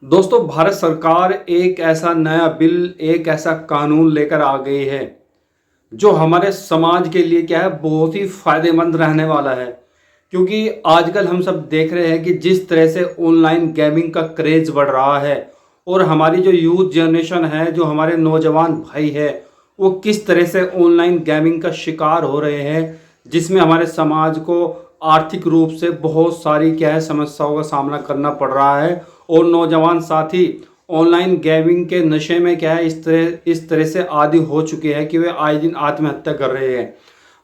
दोस्तों, भारत सरकार एक ऐसा नया बिल, एक ऐसा कानून लेकर आ गई है जो हमारे समाज के लिए क्या है, बहुत ही फायदेमंद रहने वाला है। क्योंकि आजकल हम सब देख रहे हैं कि जिस तरह से ऑनलाइन गेमिंग का क्रेज बढ़ रहा है और हमारी जो यूथ जनरेशन है, जो हमारे नौजवान भाई है, वो किस तरह से ऑनलाइन गेमिंग का शिकार हो रहे हैं, जिसमें हमारे समाज को आर्थिक रूप से बहुत सारी क्या है समस्याओं का सामना करना पड़ रहा है। और नौजवान साथी ऑनलाइन गेमिंग के नशे में क्या है, इस तरह से आदी हो चुके हैं कि वे आए दिन आत्महत्या कर रहे हैं।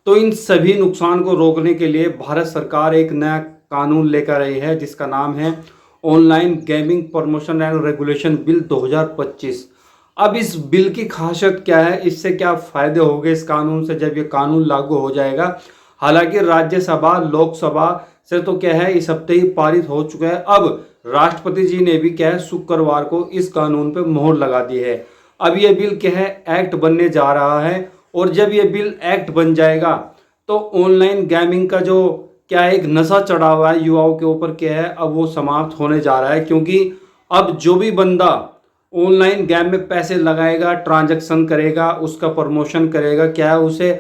तो इन सभी नुकसान को रोकने के लिए भारत सरकार एक नया कानून लेकर आई है जिसका नाम है online gaming promotion and regulation bill 2025। अब इस बिल की खासियत क्या है, इससे क्या फ़ायदे होंगे इस कानून से जब ये कानून लागू हो जाएगा। हालांकि राज्यसभा लोकसभा से तो क्या है इस हफ्ते ही पारित हो चुका है। अब राष्ट्रपति जी ने भी क्या है शुक्रवार को इस कानून पर मोहर लगा दी है। अब ये बिल क्या है एक्ट बनने जा रहा है और जब ये बिल एक्ट बन जाएगा तो ऑनलाइन गेमिंग का जो क्या है एक नशा चढ़ा हुआ है युवाओं के ऊपर क्या है, अब वो समाप्त होने जा रहा है। क्योंकि अब जो भी बंदा ऑनलाइन गेम में पैसे लगाएगा, ट्रांजैक्शन करेगा, उसका प्रमोशन करेगा, क्या है उसे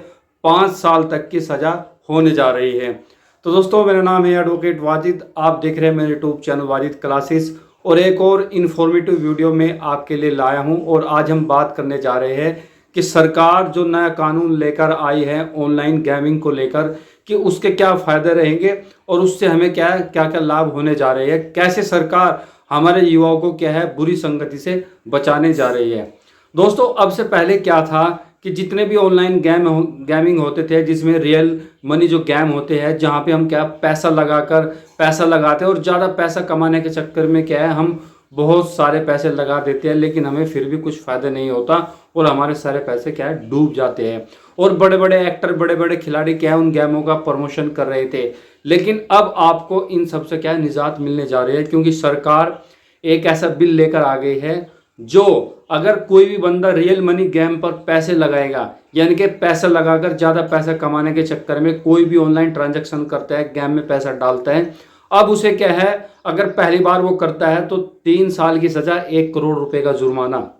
5 साल तक की सज़ा होने जा रही है। तो दोस्तों, मेरा नाम है एडवोकेट वाजिद, आप देख रहे हैं मेरे यूट्यूब चैनल वाजिद क्लासेस और एक और इन्फॉर्मेटिव वीडियो में आपके लिए लाया हूं। और आज हम बात करने जा रहे हैं कि सरकार जो नया कानून लेकर आई है ऑनलाइन गेमिंग को लेकर, कि उसके क्या फ़ायदे रहेंगे और उससे हमें क्या क्या क्या लाभ होने जा रहे हैं, कैसे सरकार हमारे युवाओं को क्या है बुरी संगति से बचाने जा रही है। दोस्तों, अब से पहले क्या था कि जितने भी ऑनलाइन गेमिंग होते थे, जिसमें रियल मनी जो गेम होते हैं, जहाँ पे हम क्या पैसा लगाते हैं और ज़्यादा पैसा कमाने के चक्कर में क्या है हम बहुत सारे पैसे लगा देते हैं, लेकिन हमें फिर भी कुछ फ़ायदा नहीं होता और हमारे सारे पैसे क्या है डूब जाते हैं। और बड़े बड़े एक्टर, बड़े बड़े खिलाड़ी क्या है उन गेमों का प्रमोशन कर रहे थे। लेकिन अब आपको इन सब से क्या है निजात मिलने जा रही है, क्योंकि सरकार एक ऐसा बिल लेकर आ गई है जो अगर कोई भी बंदा रियल मनी गेम पर पैसे लगाएगा, यानी कि पैसा लगाकर ज़्यादा पैसा कमाने के चक्कर में कोई भी ऑनलाइन ट्रांजैक्शन करता है, गेम में पैसा डालता है, अब उसे क्या है अगर पहली बार वो करता है तो 3 साल की सज़ा, 1 करोड़ रुपए का जुर्माना।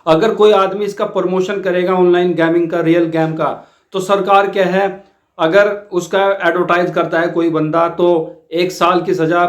अगर कोई आदमी इसका प्रमोशन करेगा ऑनलाइन गेमिंग का, रियल गेम का, तो सरकार क्या है अगर उसका एडवर्टाइज करता है कोई बंदा तो 1 साल की सज़ा,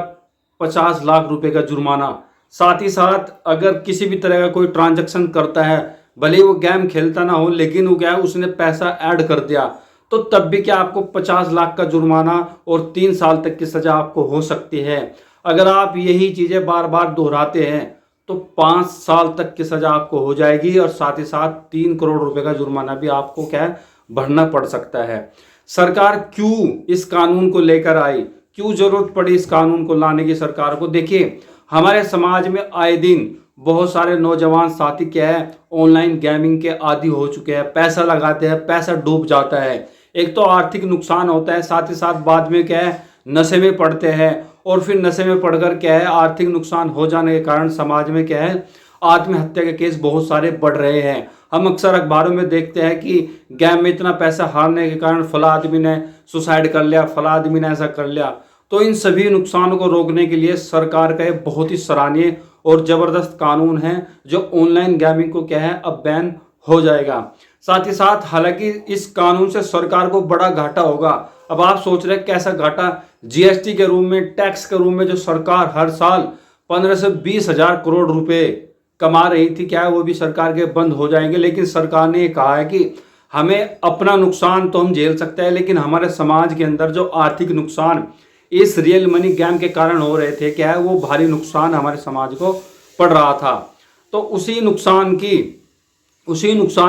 50 लाख रुपए का जुर्माना। साथ ही साथ अगर किसी भी तरह का कोई ट्रांजैक्शन करता है, भले ही वो गेम खेलता ना हो, लेकिन वो क्या है उसने पैसा ऐड कर दिया, तो तब भी क्या आपको 50 लाख का जुर्माना और 3 साल तक की सज़ा आपको हो सकती है। अगर आप यही चीज़ें बार बार दोहराते हैं तो 5 साल तक की सज़ा आपको हो जाएगी और साथ ही साथ 3 करोड़ रुपए का जुर्माना भी आपको क्या है भरना पड़ सकता है। सरकार क्यों इस कानून को लेकर आई, क्यों जरूरत पड़ी इस कानून को लाने की सरकार को? देखिए, हमारे समाज में आए दिन बहुत सारे नौजवान साथी क्या है ऑनलाइन गेमिंग के आदी हो चुके हैं, पैसा लगाते हैं, पैसा डूब जाता है। एक तो आर्थिक नुकसान होता है, साथ ही साथ बाद में क्या है नशे में पड़ते हैं और फिर नशे में पड़कर क्या है आर्थिक नुकसान हो जाने के कारण समाज में क्या है आत्महत्या के केस बहुत सारे बढ़ रहे हैं। हम अक्सर अखबारों में देखते हैं कि गेम में इतना पैसा हारने के कारण फला आदमी ने सुसाइड कर लिया, फला आदमी ने ऐसा कर लिया। तो इन सभी नुकसानों को रोकने के लिए सरकार का एक बहुत ही सराहनीय और ज़बरदस्त कानून है जो ऑनलाइन गेमिंग को क्या है अब बैन हो जाएगा। साथ ही साथ हालांकि इस कानून से सरकार को बड़ा घाटा होगा। अब आप सोच रहे हैं कैसा घाटा? जीएसटी के रूप में, टैक्स के रूप में जो सरकार हर साल 15 से 20 हजार करोड़ रुपए कमा रही थी, क्या है वो भी सरकार के बंद हो जाएंगे। लेकिन सरकार ने कहा है कि हमें अपना नुकसान तो हम झेल सकते हैं, लेकिन हमारे समाज के अंदर जो आर्थिक नुकसान इस रियल मनी गेम के कारण हो रहे थे, क्या है वो भारी नुकसान हमारे समाज को पड़ रहा था। तो उसी नुकसान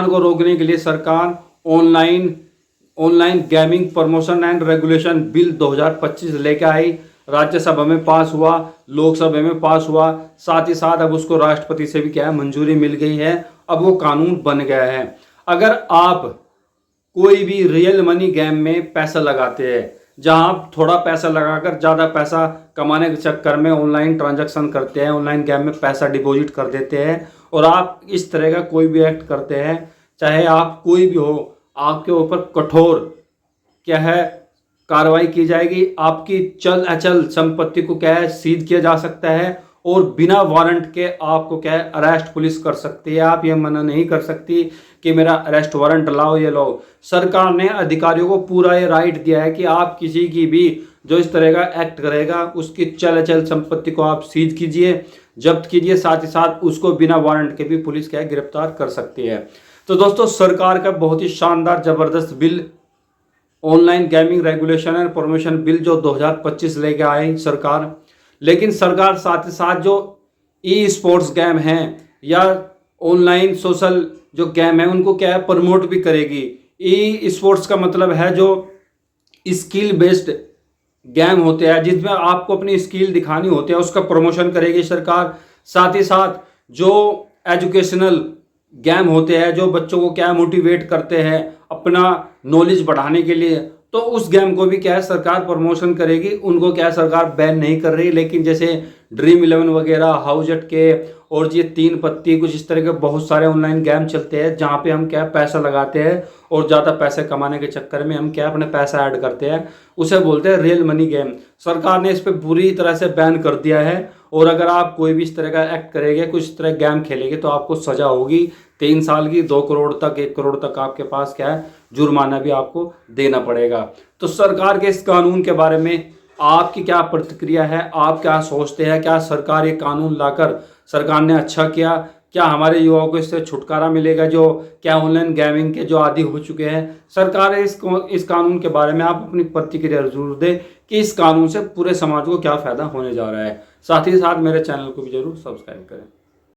को रोकने के लिए सरकार online gaming promotion and regulation bill 2025 लेकर आई। राज्यसभा में पास हुआ, लोकसभा में पास हुआ, साथ ही साथ अब उसको राष्ट्रपति से भी क्या है मंजूरी मिल गई है। अब वो कानून बन गया है। अगर आप कोई भी रियल मनी गेम में पैसा लगाते हैं, जहां आप थोड़ा पैसा लगाकर ज़्यादा पैसा कमाने के चक्कर में ऑनलाइन ट्रांजैक्शन करते हैं, ऑनलाइन गेम में पैसा डिपॉजिट कर देते हैं और आप इस तरह का कोई भी एक्ट करते हैं, चाहे आप कोई भी हो, आपके ऊपर कठोर क्या है कार्रवाई की जाएगी। आपकी चल अचल संपत्ति को क्या है सीज किया जा सकता है और बिना वारंट के आपको क्या है अरेस्ट पुलिस कर सकती है। आप ये मना नहीं कर सकती कि मेरा अरेस्ट वारंट लाओ, ये लाओ। सरकार ने अधिकारियों को पूरा ये राइट दिया है कि आप किसी की भी जो इस तरह का एक्ट करेगा उसकी चल अचल संपत्ति को आप सीज कीजिए, जब्त कीजिए, साथ ही साथ उसको बिना वारंट के भी पुलिस क्या है गिरफ्तार कर सकती है। तो दोस्तों, सरकार का बहुत ही शानदार जबरदस्त bill online gaming regulation and promotion bill जो 2025 लेके आए सरकार। लेकिन सरकार साथ ही साथ जो ई स्पोर्ट्स गेम हैं या ऑनलाइन सोशल जो गेम है उनको क्या है प्रमोट भी करेगी। ई स्पोर्ट्स का मतलब है जो स्किल बेस्ड गेम होते हैं जिसमें आपको अपनी स्किल दिखानी होती है, उसका प्रमोशन करेगी सरकार। साथ ही साथ जो एजुकेशनल गेम होते हैं जो बच्चों को क्या मोटिवेट करते हैं अपना नॉलेज बढ़ाने के लिए, तो उस गेम को भी क्या है सरकार प्रमोशन करेगी। उनको क्या है सरकार बैन नहीं कर रही, लेकिन जैसे ड्रीम 11 वगैरह, हाउस के और ये 3 पत्ती, कुछ इस तरह के बहुत सारे ऑनलाइन गेम चलते हैं जहाँ पे हम क्या पैसा लगाते हैं और ज़्यादा पैसे कमाने के चक्कर में हम क्या अपने पैसा ऐड करते हैं, उसे बोलते हैं रियल मनी गेम। सरकार ने इस पर बुरी तरह से बैन कर दिया है और अगर आप कोई भी इस तरह का एक्ट करेंगे, कुछ इस तरह गेम खेलेंगे तो आपको सजा होगी 3 साल की, 2 करोड़ तक, 1 करोड़ तक आपके पास क्या है जुर्माना भी आपको देना पड़ेगा। तो सरकार के इस कानून के बारे में आपकी क्या प्रतिक्रिया है? आप क्या सोचते हैं? क्या सरकार ये कानून लाकर सरकार ने अच्छा किया? क्या हमारे युवाओं को इससे छुटकारा मिलेगा जो क्या ऑनलाइन गेमिंग के जो आदी हो चुके हैं? सरकार इस कानून के बारे में आप अपनी प्रतिक्रिया जरूर दें कि इस कानून से पूरे समाज को क्या फ़ायदा होने जा रहा है। साथ ही साथ मेरे चैनल को भी जरूर सब्सक्राइब करें।